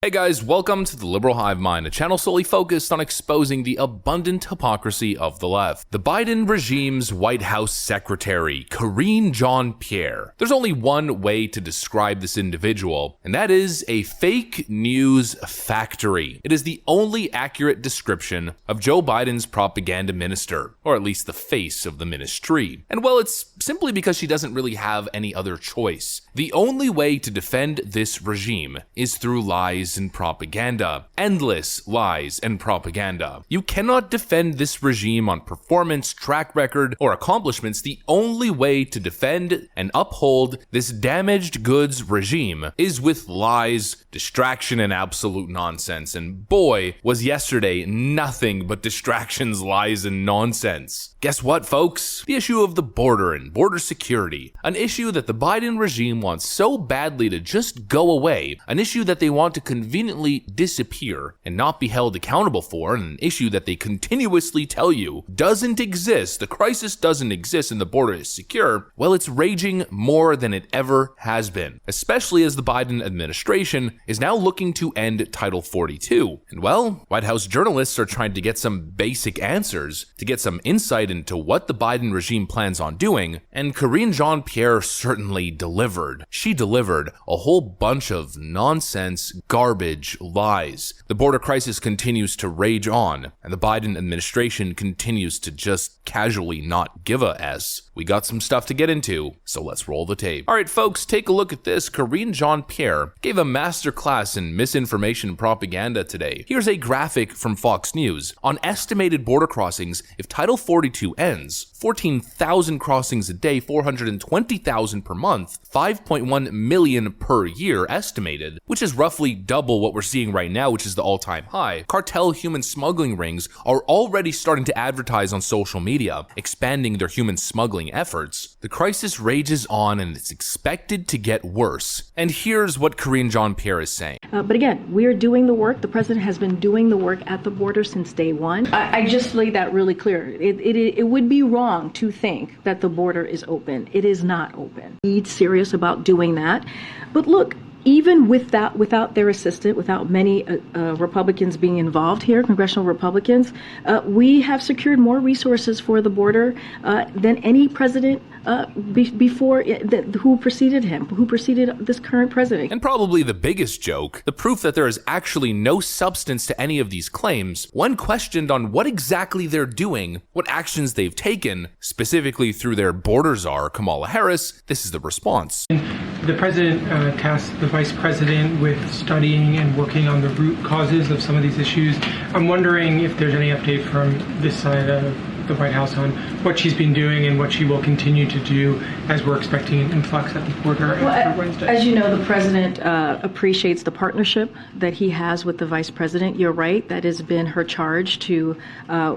Hey guys, welcome to the Liberal Hive Mind, a channel solely focused on exposing the abundant hypocrisy of the left. The Biden regime's White House secretary, Karine Jean-Pierre. There's only one way to describe this individual, and that is a fake news factory. It is the only accurate description of Joe Biden's propaganda minister, or at least the face of the ministry. And well, it's simply because she doesn't really have any other choice. The only way to defend this regime is through lies and propaganda. Endless lies and propaganda. You cannot defend this regime on performance, track record, or accomplishments. The only way to defend and uphold this damaged goods regime is with lies, distraction, and absolute nonsense. And boy, was yesterday nothing but distractions, lies, and nonsense. Guess what, folks? The issue of the border and border security, an issue that the Biden regime wants so badly to just go away, an issue that they want to conveniently disappear and not be held accountable for, and an issue that they continuously tell you doesn't exist, the crisis doesn't exist and the border is secure. Well, it's raging more than it ever has been, especially as the Biden administration is now looking to end Title 42. And well, White House journalists are trying to get some basic answers, to get some insight into what the Biden regime plans on doing, and Karine Jean-Pierre certainly delivered. She delivered a whole bunch of nonsense, garbage, lies. The border crisis continues to rage on, and the Biden administration continues to just casually not give a S. We got some stuff to get into, so let's roll the tape. Alright folks, take a look at this. Karine Jean-Pierre gave a masterclass in misinformation propaganda today. Here's a graphic from Fox News on estimated border crossings if Title 42 ends. 14,000 crossings a day, 420,000 per month, 5.1 million per year estimated, which is roughly double what we're seeing right now, which is the all-time high. Cartel human smuggling rings are already starting to advertise on social media, expanding their human smuggling efforts. The crisis rages on and it's expected to get worse. And here's what Karine Jean-Pierre is saying. But again, we are doing the work. The president has been doing the work at the border since day one. I just made that really clear. It would be wrong to think that the border is open. It is not open. He's serious about doing that. But look, even with that, without their assistance, without many Republicans being involved here, congressional Republicans, we have secured more resources for the border than any president before who preceded him, who preceded this current president. And probably the biggest joke, the proof that there is actually no substance to any of these claims. When questioned on what exactly they're doing, what actions they've taken, specifically through their border czar, Kamala Harris, this is the response. The president tasked the vice president with studying and working on the root causes of some of these issues. I'm wondering if there's any update from this side of the White House on what she's been doing and what she will continue to do as we're expecting an influx at the border after Wednesday. As you know, the president appreciates the partnership that he has with the vice president. You're right, that has been her charge to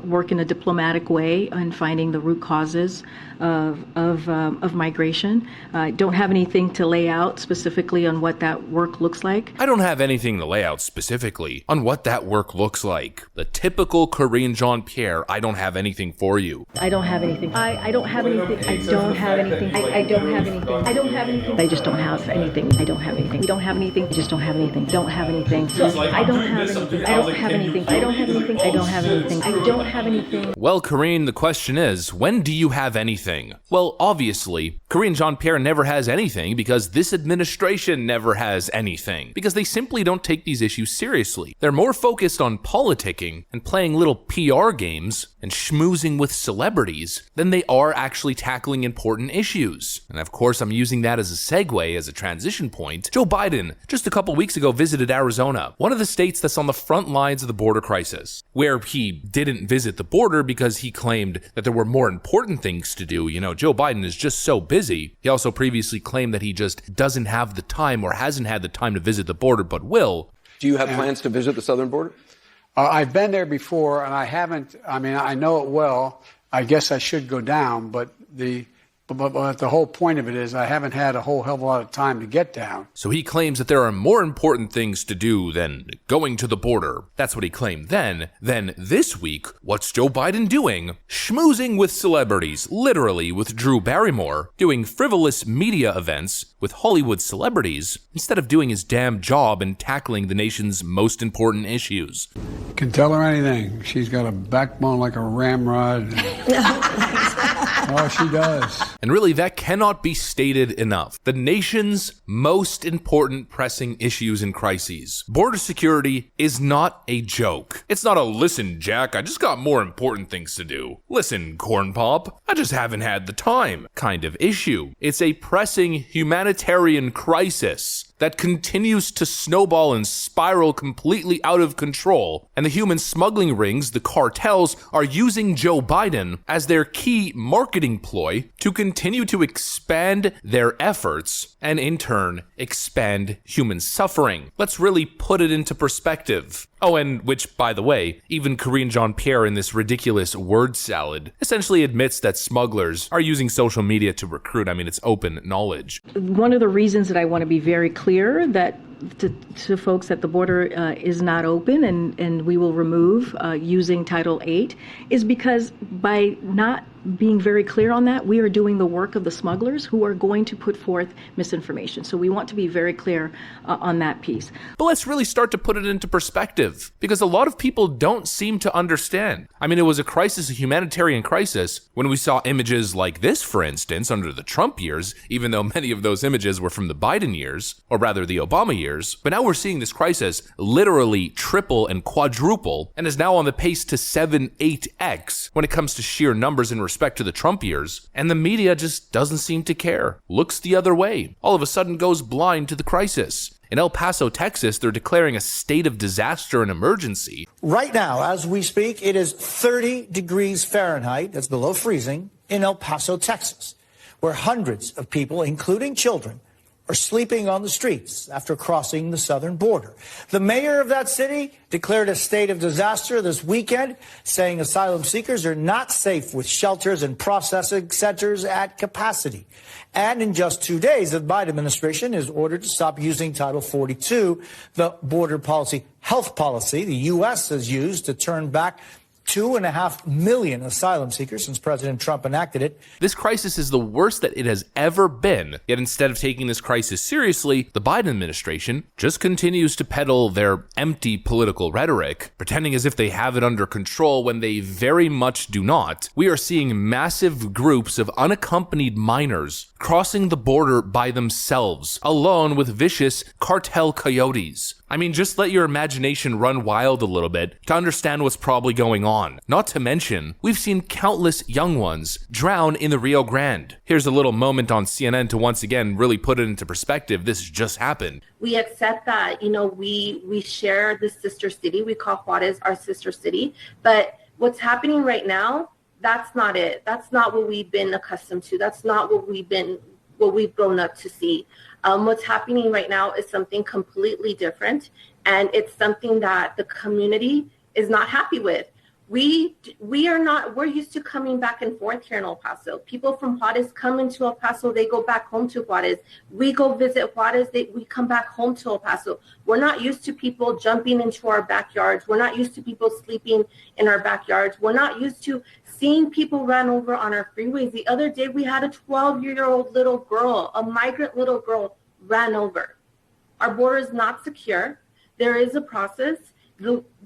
work in a diplomatic way in finding the root causes of migration. I don't have anything to lay out specifically on what that work looks like. I don't have anything to lay out specifically on what that work looks like. The typical Karine Jean-Pierre, I don't have anything for you. I don't have anything. I don't have anything. I don't have anything. I don't have anything. I don't have anything. I just don't have anything. I don't have anything. We don't have anything. I just don't have anything. Don't have anything. I don't have anything. I don't have anything. I don't have anything. I don't have anything. I don't have anything. Well, Karine, the question is, when do you have anything? Well, obviously, Karine Jean-Pierre never has anything because this administration never has anything, because they simply don't take these issues seriously. They're more focused on politicking and playing little PR games and schmoozing with celebrities than they are actually tackling important issues. And of course, I'm using that as a segue, as a transition point. Joe Biden, just a couple weeks ago, visited Arizona, one of the states that's on the front lines of the border crisis, where he didn't visit the border because he claimed that there were more important things to do. You know, Joe Biden is just so busy. He also previously claimed that he just doesn't have the time or hasn't had the time to visit the border, but will. Do you have plans to visit the southern border? I've been there before, and I haven't. I mean, I know it well. I guess I should go down, but the But the whole point of it is I haven't had a whole hell of a lot of time to get down. So he claims that there are more important things to do than going to the border. That's what he claimed then. Then this week, what's Joe Biden doing? Schmoozing with celebrities, literally with Drew Barrymore, doing frivolous media events with Hollywood celebrities, instead of doing his damn job and tackling the nation's most important issues. Can tell her anything. She's got a backbone like a ramrod. Oh, she does. And really, that cannot be stated enough. The nation's most important pressing issues and crises. Border security is not a joke. It's not a, listen, Jack, I just got more important things to do. Listen, Corn Pop, I just haven't had the time kind of issue. It's a pressing humanitarian crisis that continues to snowball and spiral completely out of control, and the human smuggling rings, the cartels, are using Joe Biden as their key marketing ploy to continue to expand their efforts and in turn expand human suffering. Let's really put it into perspective. Oh, and which, by the way, even Karine Jean-Pierre in this ridiculous word salad essentially admits that smugglers are using social media to recruit. I mean, it's open knowledge. One of the reasons that I want to be very clear that to folks that the border is not open and we will remove using Title VIII is because by not being very clear on that, we are doing the work of the smugglers who are going to put forth misinformation. So we want to be very clear on that piece. But let's really start to put it into perspective, because a lot of people don't seem to understand. I mean, it was a crisis, a humanitarian crisis, when we saw images like this, for instance, under the Trump years, even though many of those images were from the Biden years, or rather the Obama years. But now we're seeing this crisis literally triple and quadruple, and is now on the pace to 7-8x when it comes to sheer numbers in respect to the Trump years, and the media just doesn't seem to care. Looks the other way. All of a sudden goes blind to the crisis. In El Paso, Texas, they're declaring a state of disaster and emergency. Right now, as we speak, it is 30 degrees Fahrenheit, that's below freezing, in El Paso, Texas, where hundreds of people, including children, are sleeping on the streets after crossing the southern border. The mayor of that city declared a state of disaster this weekend, saying asylum seekers are not safe with shelters and processing centers at capacity. And in just 2 days, the Biden administration is ordered to stop using Title 42, the border policy, health policy the U.S. has used to turn back 2.5 million asylum seekers since President Trump enacted it. This crisis is the worst that it has ever been. Yet instead of taking this crisis seriously, the Biden administration just continues to peddle their empty political rhetoric, pretending as if they have it under control when they very much do not. We are seeing massive groups of unaccompanied minors crossing the border by themselves, alone with vicious cartel coyotes. I mean, just let your imagination run wild a little bit to understand what's probably going on. Not to mention, we've seen countless young ones drown in the Rio Grande. Here's a little moment on CNN to once again really put it into perspective. This just happened. We accept that, we share this sister city. We call Juarez our sister city. But what's happening right now, that's not it. That's not what we've been accustomed to. That's not what we've grown up to see. What's happening right now is something completely different, and it's something that the community is not happy with. We're used to coming back and forth here in El Paso. People from Juarez come into El Paso, they go back home to Juarez. We go visit Juarez, we come back home to El Paso. We're not used to people jumping into our backyards. We're not used to people sleeping in our backyards. We're not used to seeing people run over on our freeways. The other day, we had a 12-year-old little girl, a migrant little girl, ran over. Our border is not secure. There is a process.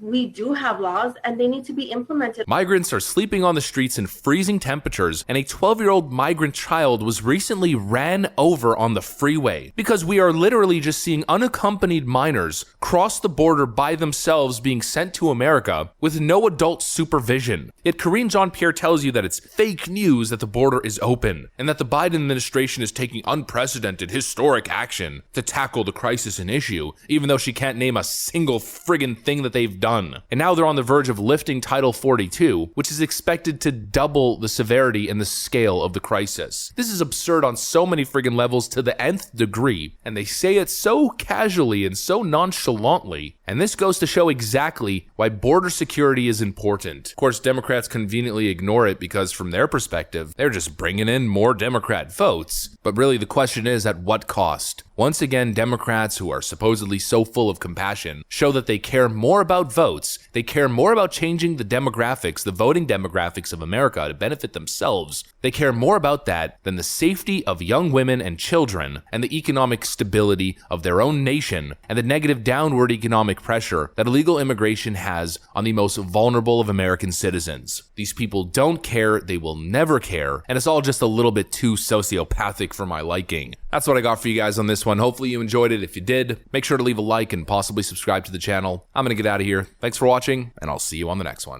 We do have laws, and they need to be implemented. Migrants are sleeping on the streets in freezing temperatures, and a 12-year-old migrant child was recently ran over on the freeway because we are literally just seeing unaccompanied minors cross the border by themselves being sent to America with no adult supervision. Yet Karine Jean-Pierre tells you that it's fake news that the border is open and that the Biden administration is taking unprecedented historic action to tackle the crisis and issue, even though she can't name a single friggin' thing everything that they've done. And now they're on the verge of lifting Title 42, which is expected to double the severity and the scale of the crisis. This is absurd on so many friggin' levels to the nth degree, and they say it so casually and so nonchalantly. And this goes to show exactly why border security is important. Of course, Democrats conveniently ignore it because from their perspective, they're just bringing in more Democrat votes. But really, the question is, at what cost? Once again, Democrats, who are supposedly so full of compassion, show that they care more about votes, they care more about changing the demographics, the voting demographics of America to benefit themselves. They care more about that than the safety of young women and children, and the economic stability of their own nation, and the negative downward economic pressure that illegal immigration has on the most vulnerable of American citizens. These people don't care, they will never care, and it's all just a little bit too sociopathic for my liking. That's what I got for you guys on this one. Hopefully you enjoyed it. If you did, make sure to leave a like and possibly subscribe to the channel. I'm gonna get out of here. Thanks for watching, and I'll see you on the next one.